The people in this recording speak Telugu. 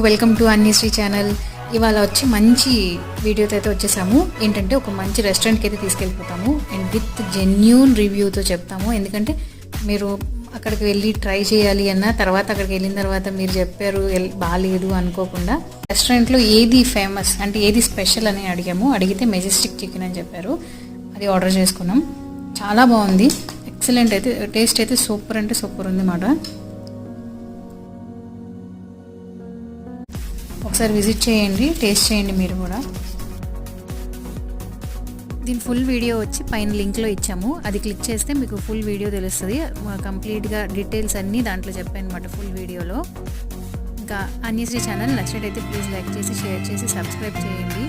Welcome to అన్యశ్రీ channel. ఇవాళ వచ్చి మంచి వీడియోతో అయితే వచ్చేసాము. ఏంటంటే ఒక మంచి రెస్టారెంట్కి అయితే తీసుకెళ్ళిపోతాము అండ్ విత్ జెన్యూన్ రివ్యూతో చెప్తాము. ఎందుకంటే మీరు అక్కడికి వెళ్ళి ట్రై చేయాలి అన్న తర్వాత అక్కడికి వెళ్ళిన తర్వాత మీరు చెప్పారు బాగాలేదు అనుకోకుండా రెస్టారెంట్లో ఏది ఫేమస్ అంటే ఏది స్పెషల్ అని అడిగితే మెజెస్టిక్ చికెన్ అని చెప్పారు. అది ఆర్డర్ చేసుకున్నాం. చాలా బాగుంది, ఎక్సలెంట్ అయితే, టేస్ట్ అయితే సూపర్ అంటే సూపర్ ఉంది మాట. ఒకసారి విజిట్ చేయండి, టేస్ట్ చేయండి మీరు కూడా. దీని ఫుల్ వీడియో వచ్చి పైన లింక్లో ఇచ్చాము, అది క్లిక్ చేస్తే మీకు ఫుల్ వీడియో తెలుస్తుంది. కంప్లీట్గా డీటెయిల్స్ అన్నీ దాంట్లో చెప్పాను అనమాట ఫుల్ వీడియోలో. ఇంకా అన్యశ్రీ ఛానల్ నచ్చినట్టయితే ప్లీజ్ లైక్ చేసి షేర్ చేసి సబ్స్క్రైబ్ చేయండి.